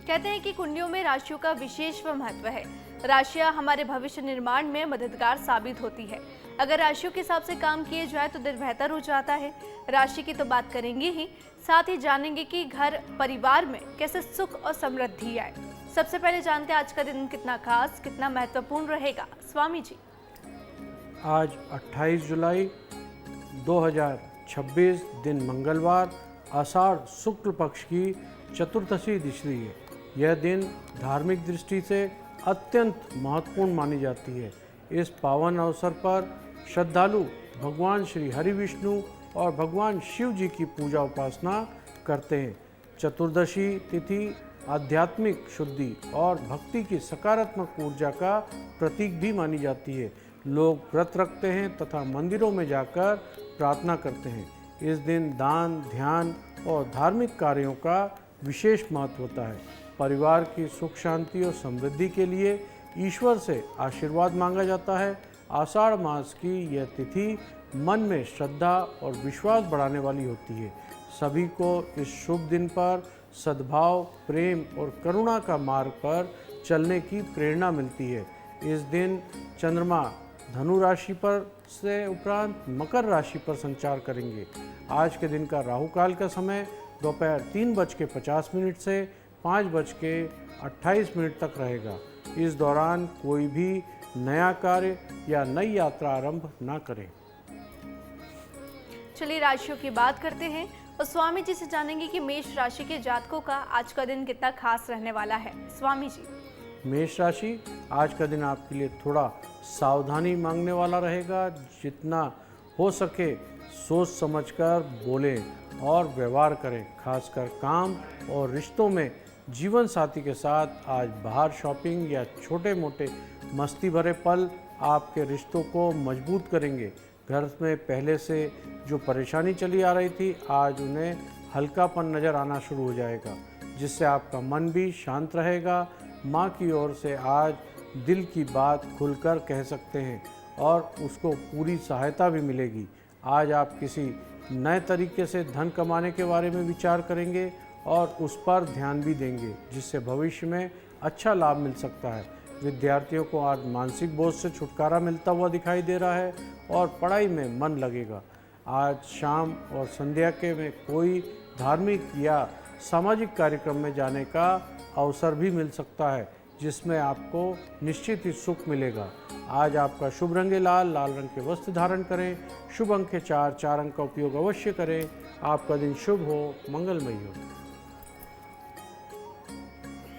कहते हैं कि कुंडलियों में राशियों का विशेष व महत्व है। राशियां हमारे भविष्य निर्माण में मददगार साबित होती है। अगर राशियों के हिसाब से काम किए जाए तो दिन बेहतर हो जाता है। राशि की तो बात करेंगे ही, साथ ही जानेंगे कि घर परिवार में कैसे सुख और समृद्धि आए। सबसे पहले जानते हैं आज का दिन कितना खास, कितना महत्वपूर्ण रहेगा। स्वामी जी, आज 28 जुलाई 2026 दिन मंगलवार, आषाढ़ शुक्ल पक्ष की चतुर्दशी तिथि है। यह दिन धार्मिक दृष्टि से अत्यंत महत्वपूर्ण मानी जाती है। इस पावन अवसर पर श्रद्धालु भगवान श्री हरि विष्णु और भगवान शिव जी की पूजा उपासना करते हैं। चतुर्दशी तिथि आध्यात्मिक शुद्धि और भक्ति की सकारात्मक ऊर्जा का प्रतीक भी मानी जाती है। लोग व्रत रखते हैं तथा मंदिरों में जाकर प्रार्थना करते हैं। इस दिन दान, ध्यान और धार्मिक कार्यों का विशेष महत्व होता है। परिवार की सुख शांति और समृद्धि के लिए ईश्वर से आशीर्वाद मांगा जाता है। आषाढ़ मास की यह तिथि मन में श्रद्धा और विश्वास बढ़ाने वाली होती है। सभी को इस शुभ दिन पर सद्भाव, प्रेम और करुणा का मार्ग पर चलने की प्रेरणा मिलती है। इस दिन चंद्रमा धनु राशि पर से उपरांत मकर राशि पर संचार करेंगे। आज के दिन का राहु काल का समय दोपहर 3:50 से 5:28 तक रहेगा। इस दौरान कोई भी नया कार्य या नई यात्रा आरंभ ना करें। चलिए राशियों की बात करते हैं और स्वामी जी से जानेंगे कि मेष राशि के जातकों का आज का दिन कितना खास रहने वाला है। स्वामी जी, मेष राशि, आज का दिन आपके लिए थोड़ा सावधानी मांगने वाला रहेगा। जितना हो सके सोच समझकर बोलें और व्यवहार करें। खासकर काम और रिश्तों में जीवन साथी के साथ आज बाहर शॉपिंग या छोटे मोटे मस्ती भरे पल आपके रिश्तों को मजबूत करेंगे। घर में पहले से जो परेशानी चली आ रही थी, आज उन्हें हल्कापन नज़र आना शुरू हो जाएगा, जिससे आपका मन भी शांत रहेगा। माँ की ओर से आज दिल की बात खुलकर कह सकते हैं और उसको पूरी सहायता भी मिलेगी। आज आप किसी नए तरीके से धन कमाने के बारे में विचार करेंगे और उस पर ध्यान भी देंगे, जिससे भविष्य में अच्छा लाभ मिल सकता है। विद्यार्थियों को आज मानसिक बोझ से छुटकारा मिलता हुआ दिखाई दे रहा है और पढ़ाई में मन लगेगा। आज शाम और संध्या के में कोई धार्मिक या सामाजिक कार्यक्रम में जाने का अवसर भी मिल सकता है, जिसमें आपको निश्चित ही सुख मिलेगा। आज आपका शुभ रंग लाल, लाल रंग के वस्त्र धारण करें। शुभ अंक के 4 अंक का उपयोग अवश्य करें। आपका दिन शुभ हो, मंगलमय हो।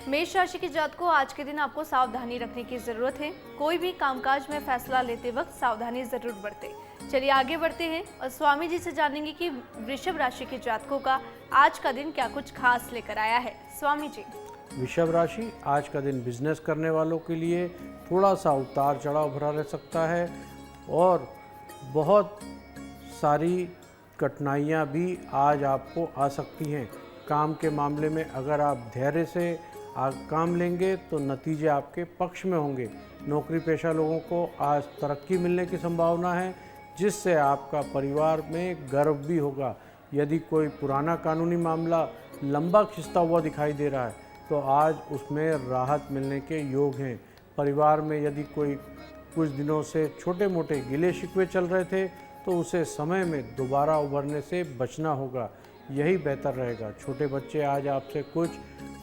मेष राशि के जातकों, आज के दिन आपको सावधानी रखने की जरूरत है। कोई भी कामकाज में फैसला लेते वक्त सावधानी जरूर बरतें। चलिए आगे बढ़ते हैं और स्वामी जी से जानेंगे कि वृषभ राशि के जातकों का आज का दिन क्या कुछ खास लेकर आया है। स्वामी जी, वृषभ राशि, आज का दिन बिजनेस करने वालों के लिए थोड़ा सा उतार चढ़ाव भरा रह सकता है और बहुत सारी कठिनाइयाँ भी आज आपको आ सकती हैं। काम के मामले में अगर आप धैर्य से काम लेंगे तो नतीजे आपके पक्ष में होंगे। नौकरी पेशा लोगों को आज तरक्की मिलने की संभावना है, जिससे आपका परिवार में गर्व भी होगा। यदि कोई पुराना कानूनी मामला लंबा खिंचता हुआ दिखाई दे रहा है तो आज उसमें राहत मिलने के योग हैं। परिवार में यदि कोई कुछ दिनों से छोटे मोटे गिले शिकवे चल रहे थे तो उसे समय में दोबारा उभरने से बचना होगा, यही बेहतर रहेगा। छोटे बच्चे आज आपसे कुछ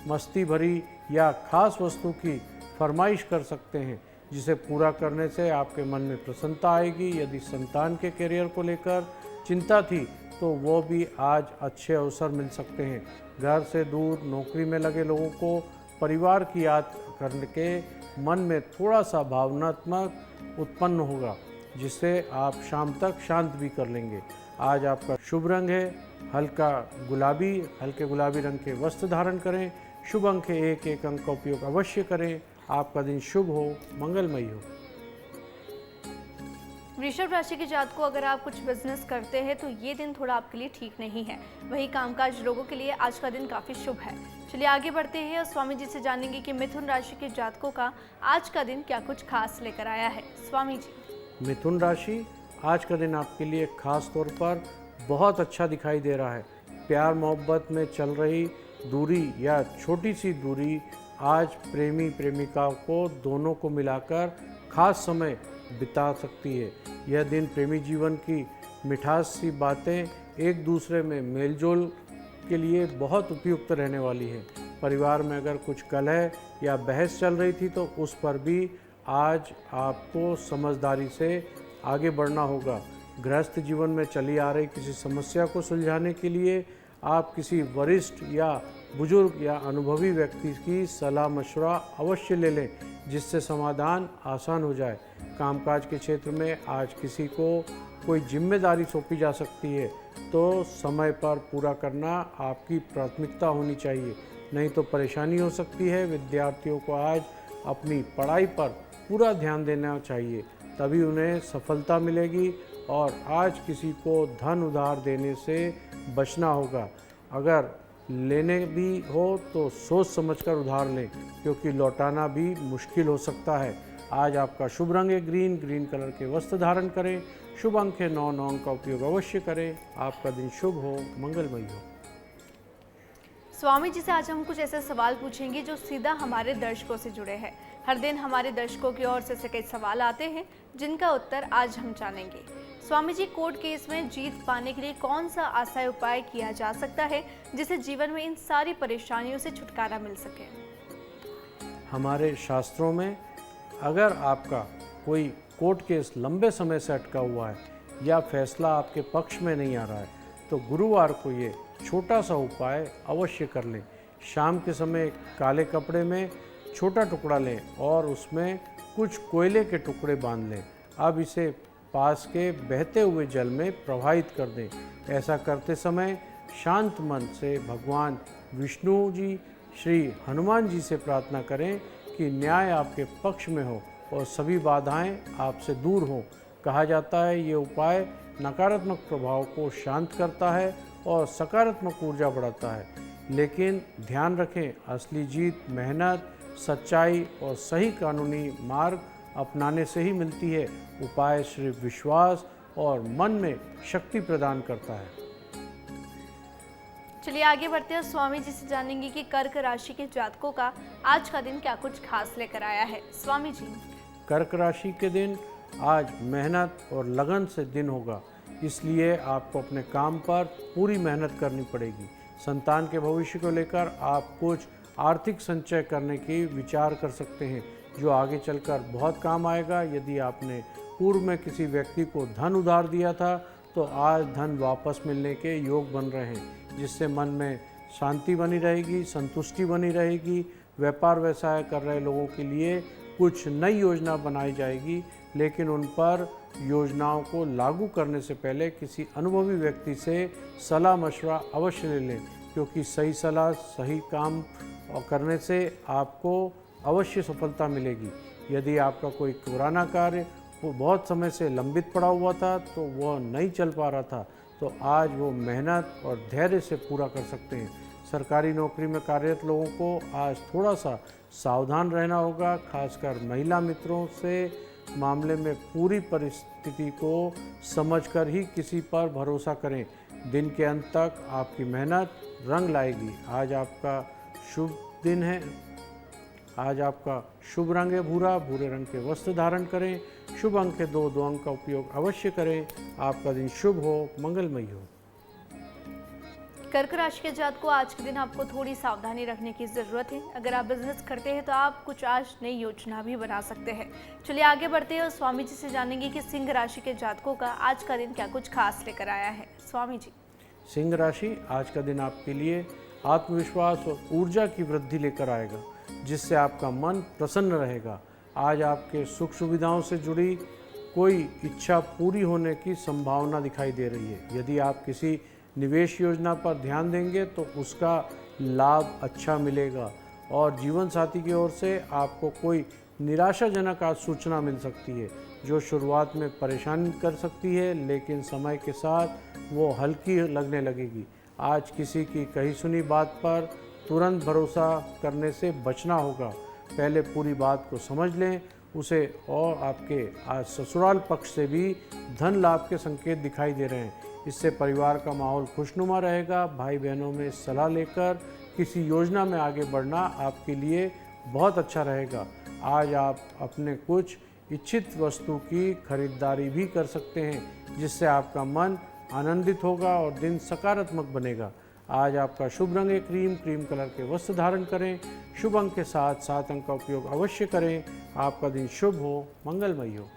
मस्ती भरी या खास वस्तु की फरमाइश कर सकते हैं, जिसे पूरा करने से आपके मन में प्रसन्नता आएगी। यदि संतान के करियर को लेकर चिंता थी तो वो भी आज अच्छे अवसर मिल सकते हैं। घर से दूर नौकरी में लगे लोगों को परिवार की याद करने के मन में थोड़ा सा भावनात्मक उत्पन्न होगा, जिससे आप शाम तक शांत भी कर लेंगे। आज आपका शुभ रंग है हल्के गुलाबी रंग के वस्त्र धारण करें। शुभ अंक 1 अंक का उपयोग अवश्य करें। आपका दिन शुभ हो, मंगलमय हो। वृषभ राशि के जातकों, अगर आप कुछ बिजनेस करते हैं तो ये दिन थोड़ा आपके लिए ठीक नहीं है। वही कामकाज लोगों के लिए आज का दिन काफी शुभ है। चलिए आगे बढ़ते हैं और स्वामी जी से जानेंगे कि मिथुन राशि के जातकों का आज का दिन क्या कुछ खास लेकर आया है। स्वामी जी, मिथुन राशि, आज का दिन आपके लिए खास तौर पर बहुत अच्छा दिखाई दे रहा है। प्यार मोहब्बत में चल रही दूरी या छोटी सी दूरी आज प्रेमी प्रेमिकाओं को दोनों को मिलाकर खास समय बिता सकती है। यह दिन प्रेमी जीवन की मिठास सी बातें एक दूसरे में मेलजोल के लिए बहुत उपयुक्त रहने वाली है। परिवार में अगर कुछ कलह या बहस चल रही थी तो उस पर भी आज आपको समझदारी से आगे बढ़ना होगा। गृहस्थ जीवन में चली आ रही किसी समस्या को सुलझाने के लिए आप किसी वरिष्ठ या बुजुर्ग या अनुभवी व्यक्ति की सलाह मशवरा अवश्य ले लें, जिससे समाधान आसान हो जाए। कामकाज के क्षेत्र में आज किसी को कोई जिम्मेदारी सौंपी जा सकती है तो समय पर पूरा करना आपकी प्राथमिकता होनी चाहिए, नहीं तो परेशानी हो सकती है। विद्यार्थियों को आज अपनी पढ़ाई पर पूरा ध्यान देना चाहिए, तभी उन्हें सफलता मिलेगी। और आज किसी को धन उधार देने से बचना होगा। अगर लेने भी हो तो सोच समझकर उधार लें, क्योंकि लौटाना भी मुश्किल हो सकता है। आज आपका शुभ रंग है ग्रीन, ग्रीन कलर के वस्त्र धारण करें। शुभ अंक है 9, 9 अंक का उपयोग अवश्य करें। आपका दिन शुभ हो, मंगलमय हो। स्वामी जी से आज हम कुछ ऐसे सवाल पूछेंगे जो सीधा हमारे दर्शकों से जुड़े हैं। हर दिन हमारे दर्शकों की ओर से कई सवाल आते हैं जिनका उत्तर आज हम जानेंगे। स्वामी जी, कोर्ट केस में जीत पाने के लिए कौन सा आसान उपाय किया जा सकता है जिससे जीवन में इन सारी परेशानियों से छुटकारा मिल सके? हमारे शास्त्रों में अगर आपका कोई कोर्ट केस लंबे समय से अटका हुआ है या फैसला आपके पक्ष में नहीं आ रहा है तो गुरुवार को ये छोटा सा उपाय अवश्य कर लें। शाम के समय काले कपड़े में छोटा टुकड़ा लें और उसमें कुछ कोयले के टुकड़े बांध लें। अब इसे पास के बहते हुए जल में प्रवाहित कर दें। ऐसा करते समय शांत मन से भगवान विष्णु जी, श्री हनुमान जी से प्रार्थना करें कि न्याय आपके पक्ष में हो और सभी बाधाएं आपसे दूर हों। कहा जाता है ये उपाय नकारात्मक प्रभाव को शांत करता है और सकारात्मक ऊर्जा बढ़ाता है। लेकिन ध्यान रखें, असली जीत मेहनत, सच्चाई और सही कानूनी मार्ग अपनाने से ही मिलती है। उपाय सिर्फ विश्वास और मन में शक्ति प्रदान करता है। चलिए आगे बढ़ते हैं। स्वामी जी से जानेंगे कि कर्क राशि के जातकों का आज का दिन क्या कुछ खास लेकर आया है। स्वामी जी, कर्क राशि के दिन आज मेहनत और लगन से दिन होगा, इसलिए आपको अपने काम पर पूरी मेहनत करनी पड़ेगी। संतान के भविष्य को लेकर आप कुछ आर्थिक संचय करने की विचार कर सकते हैं जो आगे चलकर बहुत काम आएगा। यदि आपने पूर्व में किसी व्यक्ति को धन उधार दिया था तो आज धन वापस मिलने के योग बन रहे हैं, जिससे मन में शांति बनी रहेगी, संतुष्टि बनी रहेगी। व्यापार व्यवसाय कर रहे लोगों के लिए कुछ नई योजना बनाई जाएगी, लेकिन उन पर योजनाओं को लागू करने से पहले किसी अनुभवी व्यक्ति से सलाह मशवरा अवश्य ले लें, क्योंकि सही सलाह सही काम करने से आपको अवश्य सफलता मिलेगी। यदि आपका कोई पुराना कार्य वो बहुत समय से लंबित पड़ा हुआ था तो वह नहीं चल पा रहा था, तो आज वो मेहनत और धैर्य से पूरा कर सकते हैं। सरकारी नौकरी में कार्यरत लोगों को आज थोड़ा सा सावधान रहना होगा, खासकर महिला मित्रों से मामले में पूरी परिस्थिति को समझकर ही किसी पर भरोसा करें। दिन के अंत तक आपकी मेहनत रंग लाएगी। आज आपका शुभ दिन है। आज आपका शुभ रंग है भूरा, भूरे रंग के वस्त्र धारण करें। शुभ अंक है 2, 2 अंक का उपयोग अवश्य करें। आपका दिन शुभ हो, मंगलमय हो। कर्क राशि के जातकों को आज के दिन आपको थोड़ी सावधानी रखने की ज़रूरत है। अगर आप बिजनेस करते हैं तो आप कुछ आज नई योजना भी बना सकते हैं। चलिए आगे बढ़ते हैं और स्वामी जी से जानेंगे कि सिंह राशि के जातकों का आज का दिन क्या कुछ खास लेकर आया है। स्वामी जी, सिंह राशि आज का दिन आपके लिए आत्मविश्वास और ऊर्जा की वृद्धि लेकर आएगा, जिससे आपका मन प्रसन्न रहेगा। आज आपके सुख सुविधाओं से जुड़ी कोई इच्छा पूरी होने की संभावना दिखाई दे रही है। यदि आप किसी निवेश योजना पर ध्यान देंगे तो उसका लाभ अच्छा मिलेगा और जीवन साथी की ओर से आपको कोई निराशाजनक आज सूचना मिल सकती है जो शुरुआत में परेशान कर सकती है, लेकिन समय के साथ वो हल्की लगने लगेगी। आज किसी की कही सुनी बात पर तुरंत भरोसा करने से बचना होगा। पहले पूरी बात को समझ लें उसे। और आपके आज ससुराल पक्ष से भी धन लाभ के संकेत दिखाई दे रहे हैं। इससे परिवार का माहौल खुशनुमा रहेगा। भाई बहनों में सलाह लेकर किसी योजना में आगे बढ़ना आपके लिए बहुत अच्छा रहेगा। आज आप अपने कुछ इच्छित वस्तु की खरीदारी भी कर सकते हैं, जिससे आपका मन आनंदित होगा और दिन सकारात्मक बनेगा। आज आपका शुभ रंग है क्रीम कलर के वस्त्र धारण करें। शुभ अंक के साथ 7 अंक का उपयोग अवश्य करें। आपका दिन शुभ हो, मंगलमय हो।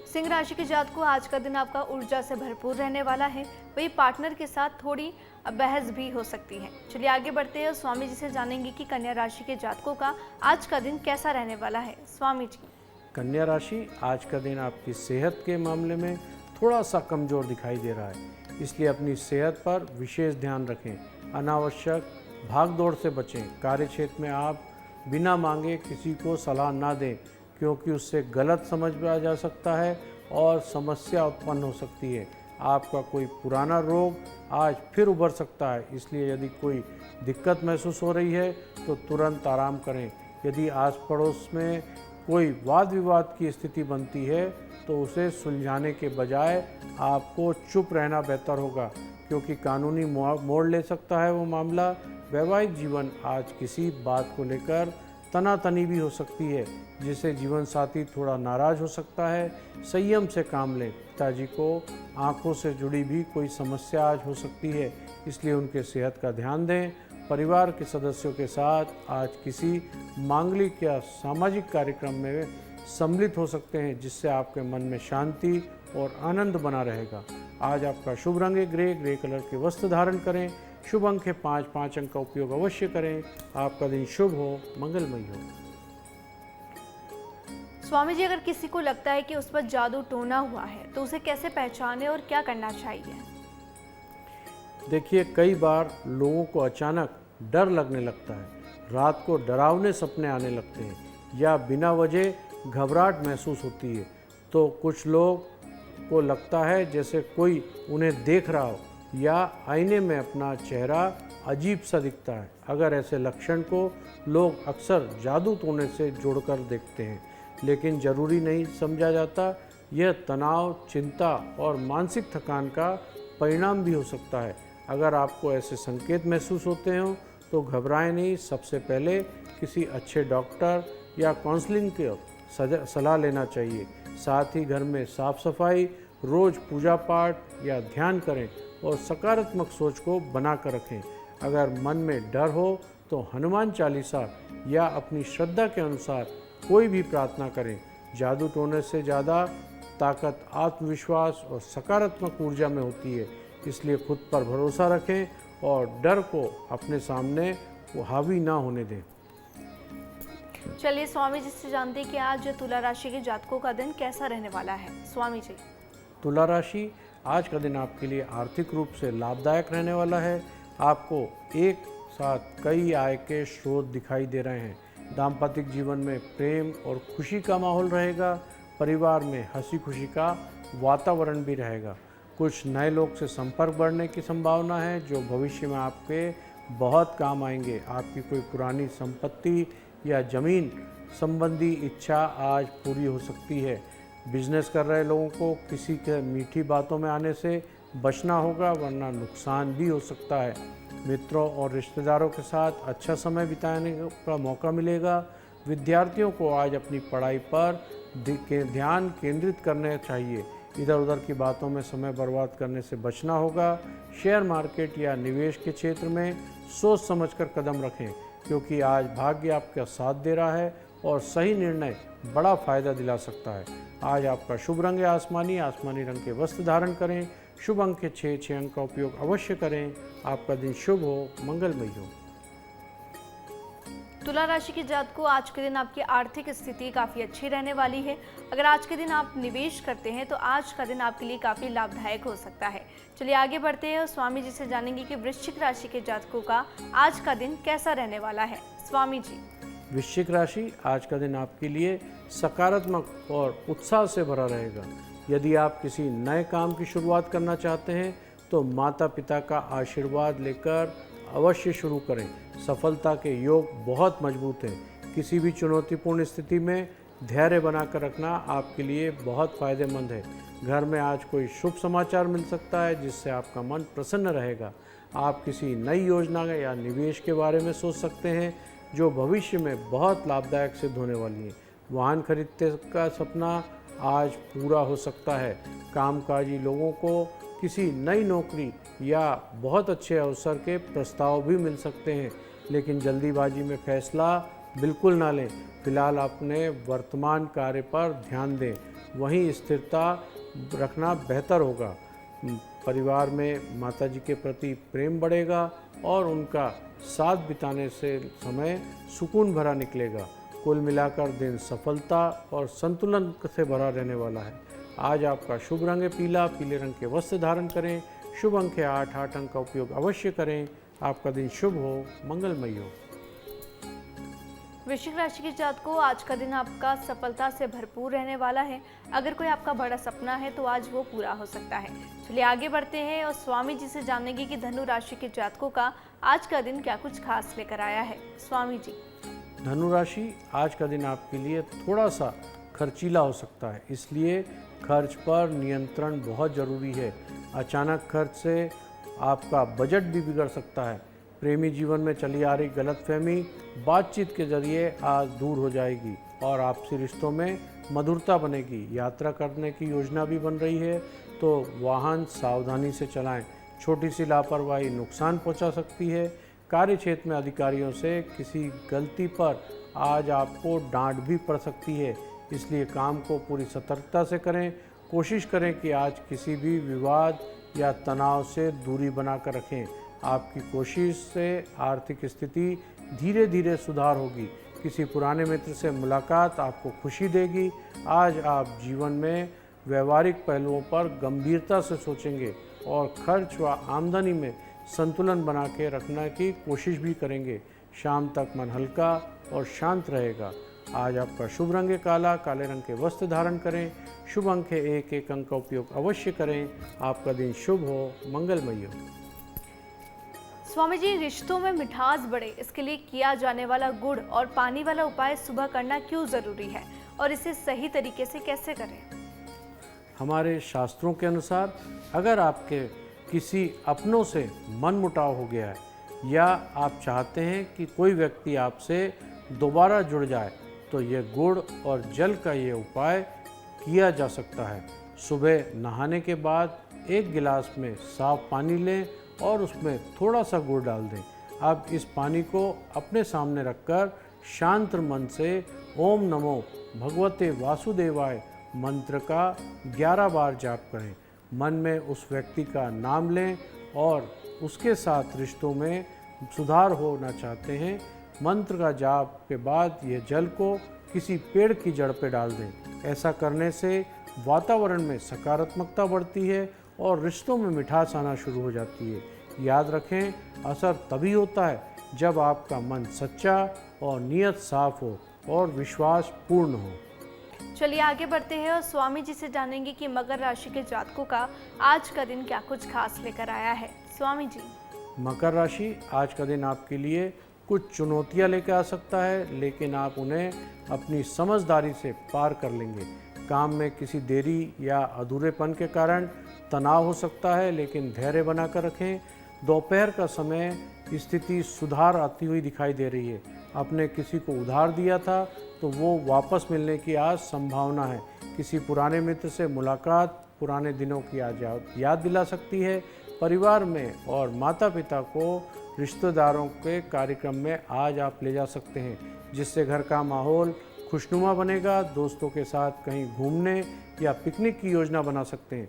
सिंह राशि के जातकों को आज का दिन आपका ऊर्जा से भरपूर रहने वाला है। वही पार्टनर के साथ थोड़ी बहस भी हो सकती है। चलिए आगे बढ़ते हैं और स्वामी जी से जानेंगे कि कन्या राशि के जातकों का आज का दिन कैसा रहने वाला है। स्वामी जी। कन्या राशि, आज का दिन आपकी सेहत के मामले में थोड़ा सा कमज़ोर दिखाई दे रहा है, इसलिए अपनी सेहत पर विशेष ध्यान रखें। अनावश्यक भागदौड़ से बचें। कार्यक्षेत्र में आप बिना मांगे किसी को सलाह ना दें, क्योंकि उससे गलत समझ में आ जा सकता है और समस्या उत्पन्न हो सकती है। आपका कोई पुराना रोग आज फिर उभर सकता है, इसलिए यदि कोई दिक्कत महसूस हो रही है तो तुरंत आराम करें। यदि आस पड़ोस में कोई वाद विवाद की स्थिति बनती है तो उसे सुलझाने के बजाय आपको चुप रहना बेहतर होगा, क्योंकि कानूनी मोड़ ले सकता है वो मामला। वैवाहिक जीवन आज किसी बात को लेकर तनातनी भी हो सकती है, जिससे जीवन साथी थोड़ा नाराज हो सकता है। संयम से काम लें। पिताजी को आंखों से जुड़ी भी कोई समस्या आज हो सकती है, इसलिए उनके सेहत का ध्यान दें। परिवार के सदस्यों के साथ आज किसी मांगलिक या सामाजिक कार्यक्रम में सम्मिलित हो सकते हैं, जिससे आपके मन में शांति और आनंद बना रहेगा। आज आपका शुभ रंग है ग्रे कलर के वस्त्र धारण करें। शुभ अंक है 5 अंक का उपयोग अवश्य करें। आपका दिन शुभ हो, मंगलमय हो। स्वामी जी, अगर किसी को लगता है कि उस पर जादू टोना हुआ है तो उसे कैसे पहचाने और क्या करना चाहिए? देखिए, कई बार लोगों को अचानक डर लगने लगता है, रात को डरावने सपने आने लगते हैं या बिना वजह घबराहट महसूस होती है। तो कुछ लोग को लगता है जैसे कोई उन्हें देख रहा हो या आईने में अपना चेहरा अजीब सा दिखता है। अगर ऐसे लक्षण को लोग अक्सर जादू टोने से जोड़कर देखते हैं, लेकिन ज़रूरी नहीं समझा जाता। यह तनाव, चिंता और मानसिक थकान का परिणाम भी हो सकता है। अगर आपको ऐसे संकेत महसूस होते हों तो घबराएं नहीं। सबसे पहले किसी अच्छे डॉक्टर या काउंसलिंग की सलाह लेना चाहिए। साथ ही घर में साफ सफाई, रोज़ पूजा पाठ या ध्यान करें और सकारात्मक सोच को बना कर रखें। अगर मन में डर हो तो हनुमान चालीसा या अपनी श्रद्धा के अनुसार कोई भी प्रार्थना करें। जादू टोने से ज़्यादा ताकत आत्मविश्वास और सकारात्मक ऊर्जा में होती है, इसलिए खुद पर भरोसा रखें और डर को अपने सामने हावी ना होने दें। चलिए स्वामी जी से जानते हैं कि आज तुला राशि के जातकों का दिन कैसा रहने वाला है। स्वामी जी। तुला राशि, आज का दिन आपके लिए आर्थिक रूप से लाभदायक रहने वाला है। आपको एक साथ कई आय के स्रोत दिखाई दे रहे हैं। दाम्पत्य जीवन में प्रेम और खुशी का माहौल रहेगा। परिवार में हंसी खुशी का वातावरण भी रहेगा। कुछ नए लोग से संपर्क बढ़ने की संभावना है, जो भविष्य में आपके बहुत काम आएंगे। आपकी कोई पुरानी संपत्ति या ज़मीन संबंधी इच्छा आज पूरी हो सकती है। बिजनेस कर रहे लोगों को किसी के मीठी बातों में आने से बचना होगा, वरना नुकसान भी हो सकता है। मित्रों और रिश्तेदारों के साथ अच्छा समय बिताने का मौका मिलेगा। विद्यार्थियों को आज अपनी पढ़ाई पर ध्यान केंद्रित करना चाहिए। इधर उधर की बातों में समय बर्बाद करने से बचना होगा। शेयर मार्केट या निवेश के क्षेत्र में सोच समझकर कदम रखें, क्योंकि आज भाग्य आपका साथ दे रहा है और सही निर्णय बड़ा फायदा दिला सकता है। आज आपका शुभ रंग है आसमानी रंग के वस्त्र धारण करें। शुभ अंक के 6 अंक का उपयोग अवश्य करें। आपका दिन शुभ हो, मंगलमय हो। तुला राशि के जातकों, आज के दिन आपकी आर्थिक स्थिति काफ़ी अच्छी रहने वाली है। अगर आज के दिन आप निवेश करते हैं तो आज का दिन आपके लिए काफ़ी लाभदायक हो सकता है। चलिए आगे बढ़ते हैं और स्वामी जी से जानेंगे कि वृश्चिक राशि के जातकों का आज का दिन कैसा रहने वाला है। स्वामी जी। वृश्चिक राशि, आज का दिन आपके लिए सकारात्मक और उत्साह से भरा रहेगा। यदि आप किसी नए काम की शुरुआत करना चाहते हैं तो माता पिता का आशीर्वाद लेकर अवश्य शुरू करें। सफलता के योग बहुत मजबूत हैं। किसी भी चुनौतीपूर्ण स्थिति में धैर्य बनाकर रखना आपके लिए बहुत फायदेमंद है। घर में आज कोई शुभ समाचार मिल सकता है जिससे आपका मन प्रसन्न रहेगा। आप किसी नई योजना या निवेश के बारे में सोच सकते हैं जो भविष्य में बहुत लाभदायक सिद्ध होने वाली है। वाहन खरीदने का सपना आज पूरा हो सकता है। कामकाजी लोगों को किसी नई नौकरी या बहुत अच्छे अवसर के प्रस्ताव भी मिल सकते हैं, लेकिन जल्दीबाजी में फैसला बिल्कुल ना लें। फिलहाल अपने वर्तमान कार्य पर ध्यान दें, वहीं स्थिरता रखना बेहतर होगा। परिवार में माताजी के प्रति प्रेम बढ़ेगा और उनका साथ बिताने से समय सुकून भरा निकलेगा। कुल मिलाकर दिन सफलता और संतुलन से भरा रहने वाला है। आज आपका शुभ रंग है पीला। पीले रंग के वस्त्र धारण करें। शुभ अंक है 8। 8 अंक का उपयोग अवश्य करें। आपका दिन शुभ हो, मंगलमय हो। वृश्चिक राशि के जातकों, आज का दिन आपका सफलता से भरपूर रहने वाला है। अगर कोई आपका बड़ा सपना है तो आज वो पूरा हो सकता है। चलिए आगे बढ़ते हैं और स्वामी जी से जानेंगे कि धनु राशि के जातकों का आज का दिन क्या कुछ खास लेकर आया है। स्वामी जी। धनु राशि, आज का दिन आपके लिए थोड़ा सा खर्चीला हो सकता है, इसलिए खर्च पर नियंत्रण बहुत ज़रूरी है। अचानक खर्च से आपका बजट भी बिगड़ सकता है। प्रेमी जीवन में चली आ रही गलतफहमी बातचीत के जरिए आज दूर हो जाएगी और आपसी रिश्तों में मधुरता बनेगी। यात्रा करने की योजना भी बन रही है तो वाहन सावधानी से चलाएं। छोटी सी लापरवाही नुकसान पहुंचा सकती है। कार्य क्षेत्र में अधिकारियों से किसी गलती पर आज आपको डांट भी पड़ सकती है, इसलिए काम को पूरी सतर्कता से करें। कोशिश करें कि आज किसी भी विवाद या तनाव से दूरी बनाकर रखें। आपकी कोशिश से आर्थिक स्थिति धीरे धीरे सुधार होगी। किसी पुराने मित्र से मुलाकात आपको खुशी देगी। आज आप जीवन में व्यवहारिक पहलुओं पर गंभीरता से सोचेंगे और खर्च व आमदनी में संतुलन बना के रखने की कोशिश भी करेंगे। शाम तक मन हल्का और शांत रहेगा। आज आपका शुभ रंग है काला। काले रंग के वस्त्र धारण करें। शुभ अंक है 1। 1 अंक का उपयोग अवश्य करें। आपका दिन शुभ हो, मंगलमय हो। स्वामी जी, रिश्तों में मिठास बढ़े इसके लिए किया जाने वाला गुड़ और पानी वाला उपाय सुबह करना क्यों जरूरी है और इसे सही तरीके से कैसे करें? हमारे शास्त्रों के अनुसार अगर आपके किसी अपनों से मनमुटाव हो गया है या आप चाहते हैं कि कोई व्यक्ति आपसे दोबारा जुड़ जाए तो ये गुड़ और जल का ये उपाय किया जा सकता है। सुबह नहाने के बाद 1 गिलास में साफ पानी लें और उसमें थोड़ा सा गुड़ डाल दें। अब इस पानी को अपने सामने रखकर शांत मन से ओम नमो भगवते वासुदेवाय मंत्र का 11 बार जाप करें। मन में उस व्यक्ति का नाम लें और उसके साथ रिश्तों में सुधार होना चाहते हैं। मंत्र का जाप के बाद यह जल को किसी पेड़ की जड़ पर डाल दें। ऐसा करने से वातावरण में सकारात्मकता बढ़ती है और रिश्तों में मिठास आना शुरू हो जाती है। याद रखें, असर तभी होता है जब आपका मन सच्चा और नीयत साफ हो और विश्वास पूर्ण हो। चलिए आगे बढ़ते हैं और स्वामी जी से जानेंगे कि मकर राशि के जातकों का आज का दिन क्या कुछ खास लेकर आया है। स्वामी जी। मकर राशि, आज का दिन आपके लिए कुछ चुनौतियां लेकर आ सकता है, लेकिन आप उन्हें अपनी समझदारी से पार कर लेंगे। काम में किसी देरी या अधूरेपन के कारण तनाव हो सकता है, लेकिन धैर्य बनाकर रखें। दोपहर का समय स्थिति सुधार आती हुई दिखाई दे रही है। आपने किसी को उधार दिया था तो वो वापस मिलने की आज संभावना है। किसी पुराने मित्र से मुलाकात पुराने दिनों की आज याद दिला सकती है। परिवार में और माता पिता को रिश्तेदारों के कार्यक्रम में आज आप ले जा सकते हैं, जिससे घर का माहौल खुशनुमा बनेगा। दोस्तों के साथ कहीं घूमने या पिकनिक की योजना बना सकते हैं।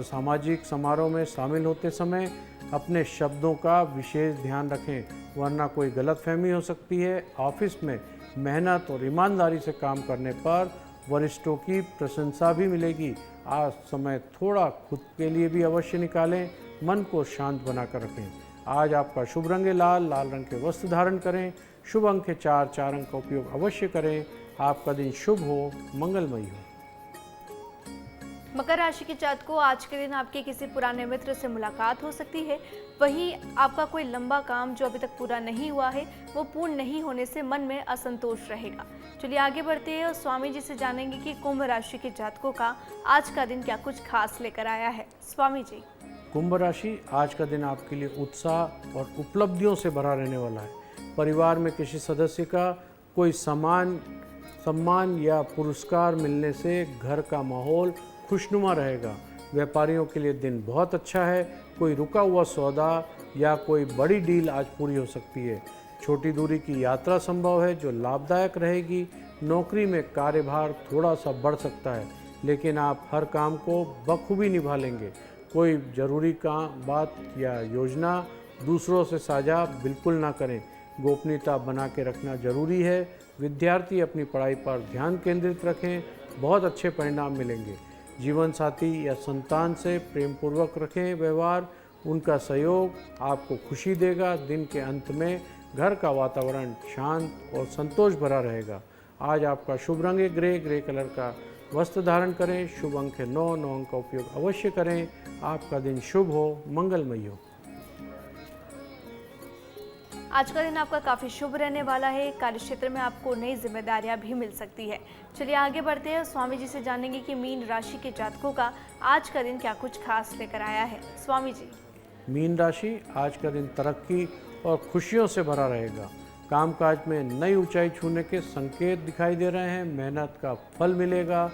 सामाजिक समारोह में शामिल होते समय अपने शब्दों का विशेष ध्यान रखें, वरना कोई गलतफहमी हो सकती है। ऑफिस में मेहनत और ईमानदारी से काम करने पर वरिष्ठों की प्रशंसा भी मिलेगी। आज समय थोड़ा खुद के लिए भी अवश्य निकालें। मन को शांत बनाकर रखें। आज आपका शुभ रंग है लाल। लाल रंग के वस्त्र धारण करें। शुभ अंक है 4। 4 अंक का उपयोग अवश्य करें। आपका दिन शुभ हो, मंगलमय हो। मकर राशि के जातकों, आज के दिन आपके किसी पुराने मित्र से मुलाकात हो सकती है। वहीं आपका कोई लंबा काम जो अभी तक पूरा नहीं हुआ है वो पूर्ण नहीं होने से मन में असंतोष रहेगा। चलिए आगे बढ़ते हैं और स्वामी जी से जानेंगे कि कुंभ राशि के जातकों का आज का दिन क्या कुछ खास लेकर आया है। स्वामी जी। कुंभ राशि, आज का दिन आपके लिए उत्साह और उपलब्धियों से भरा रहने वाला है। परिवार में किसी सदस्य का कोई सम्मान या पुरस्कार मिलने से घर का माहौल खुशनुमा रहेगा। व्यापारियों के लिए दिन बहुत अच्छा है। कोई रुका हुआ सौदा या कोई बड़ी डील आज पूरी हो सकती है। छोटी दूरी की यात्रा संभव है जो लाभदायक रहेगी। नौकरी में कार्यभार थोड़ा सा बढ़ सकता है, लेकिन आप हर काम को बखूबी निभा लेंगे। कोई ज़रूरी काम, बात या योजना दूसरों से साझा बिल्कुल ना करें। गोपनीयता बना के रखना जरूरी है। विद्यार्थी अपनी पढ़ाई पर ध्यान केंद्रित रखें, बहुत अच्छे परिणाम मिलेंगे। जीवन साथी या संतान से प्रेम पूर्वक रखें व्यवहार, उनका सहयोग आपको खुशी देगा। दिन के अंत में घर का वातावरण शांत और संतोष भरा रहेगा। आज आपका शुभ रंग है ग्रे कलर का वस्त्र धारण करें। शुभ अंक है 9 अंक का उपयोग अवश्य करें। आपका दिन शुभ हो, मंगलमय हो। आज का दिन आपका काफ़ी शुभ रहने वाला है। कार्यक्षेत्र में आपको नई जिम्मेदारियां भी मिल सकती है। चलिए आगे बढ़ते हैं, स्वामी जी से जानेंगे कि मीन राशि के जातकों का आज का दिन क्या कुछ खास लेकर आया है। स्वामी जी। मीन राशि, आज का दिन तरक्की और खुशियों से भरा रहेगा। कामकाज में नई ऊंचाई छूने के संकेत दिखाई दे रहे हैं। मेहनत का फल मिलेगा।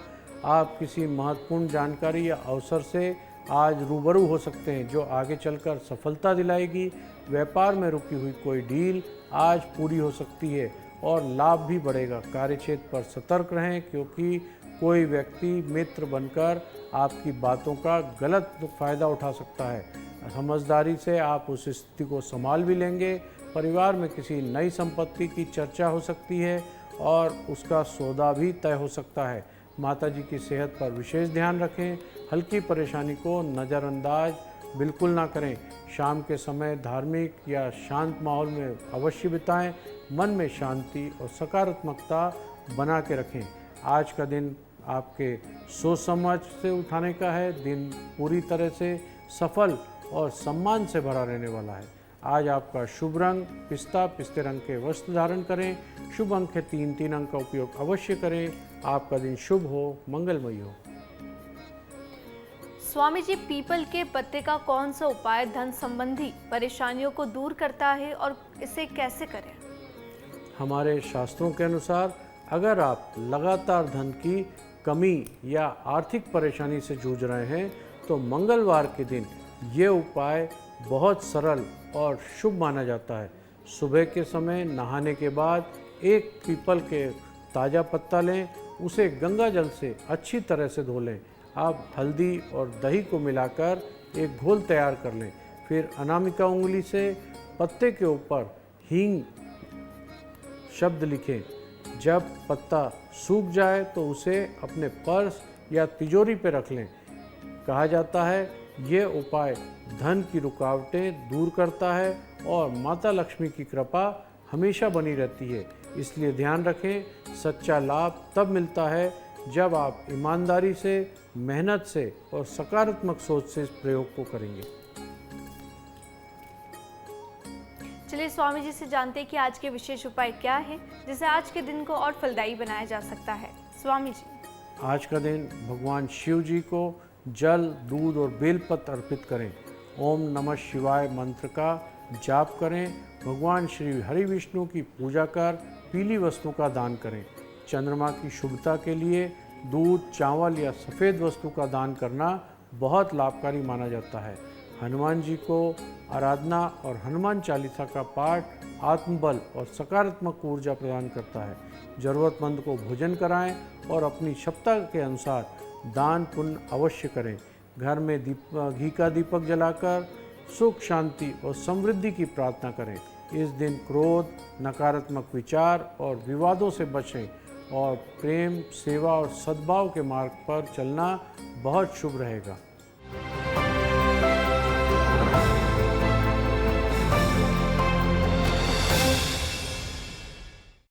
आप किसी महत्वपूर्ण जानकारी या अवसर से आज रूबरू हो सकते हैं जो आगे चलकर सफलता दिलाएगी। व्यापार में रुकी हुई कोई डील आज पूरी हो सकती है और लाभ भी बढ़ेगा। कार्यक्षेत्र पर सतर्क रहें, क्योंकि कोई व्यक्ति मित्र बनकर आपकी बातों का गलत फायदा उठा सकता है। समझदारी से आप उस स्थिति को संभाल भी लेंगे। परिवार में किसी नई संपत्ति की चर्चा हो सकती है और उसका सौदा भी तय हो सकता है। माताजी की सेहत पर विशेष ध्यान रखें। हल्की परेशानी को नज़रअंदाज बिल्कुल ना करें। शाम के समय धार्मिक या शांत माहौल में अवश्य बिताएं। मन में शांति और सकारात्मकता बना के रखें। आज का दिन आपके सोच समझ से उठाने का है। दिन पूरी तरह से सफल और सम्मान से भरा रहने वाला है। आज आपका शुभ रंग पिस्ते रंग के वस्त्र धारण करें। शुभ अंक है 3 अंक का उपयोग अवश्य करें। आपका दिन शुभ हो, मंगलमय हो। स्वामी जी, पीपल के पत्ते का कौन सा उपाय धन संबंधी परेशानियों को दूर करता है और इसे कैसे करें? हमारे शास्त्रों के अनुसार अगर आप लगातार धन की कमी या आर्थिक परेशानी से जूझ रहे हैं तो मंगलवार के दिन ये उपाय बहुत सरल और शुभ माना जाता है। सुबह के समय नहाने के बाद एक पीपल के ताज़ा पत्ता लें, उसे गंगा जल से अच्छी तरह से धो लें। आप हल्दी और दही को मिलाकर एक घोल तैयार कर लें। फिर अनामिका उंगली से पत्ते के ऊपर हींग शब्द लिखें। जब पत्ता सूख जाए तो उसे अपने पर्स या तिजोरी पर रख लें। कहा जाता है ये उपाय धन की रुकावटें दूर करता है और माता लक्ष्मी की कृपा हमेशा बनी रहती है। इसलिए ध्यान रखें, सच्चा लाभ तब मिलता है जब आप ईमानदारी से, मेहनत से और सकारात्मक सोच से इस प्रयोग को करेंगे। चलिए स्वामी जी से जानते हैं कि आज के विशेष उपाय क्या है जिसे आज के दिन को और फलदायी बनाया जा सकता है। स्वामी जी। आज का दिन भगवान शिव जी को जल, दूध और बेलपत्र अर्पित करें। ओम नमः शिवाय मंत्र का जाप करें। भगवान श्री हरि विष्णु की पूजा कर पीली वस्तु का दान करें। चंद्रमा की शुभता के लिए दूध, चावल या सफ़ेद वस्तु का दान करना बहुत लाभकारी माना जाता है। हनुमान जी को आराधना और हनुमान चालीसा का पाठ आत्मबल और सकारात्मक ऊर्जा प्रदान करता है। ज़रूरतमंद को भोजन कराएं और अपनी क्षमता के अनुसार दान पुण्य अवश्य करें। घर में घी का दीपक जलाकर सुख, शांति और समृद्धि की प्रार्थना करें। इस दिन क्रोध, नकारात्मक विचार और विवादों से बचें और प्रेम, सेवा और सद्भाव के मार्ग पर चलना बहुत शुभ रहेगा।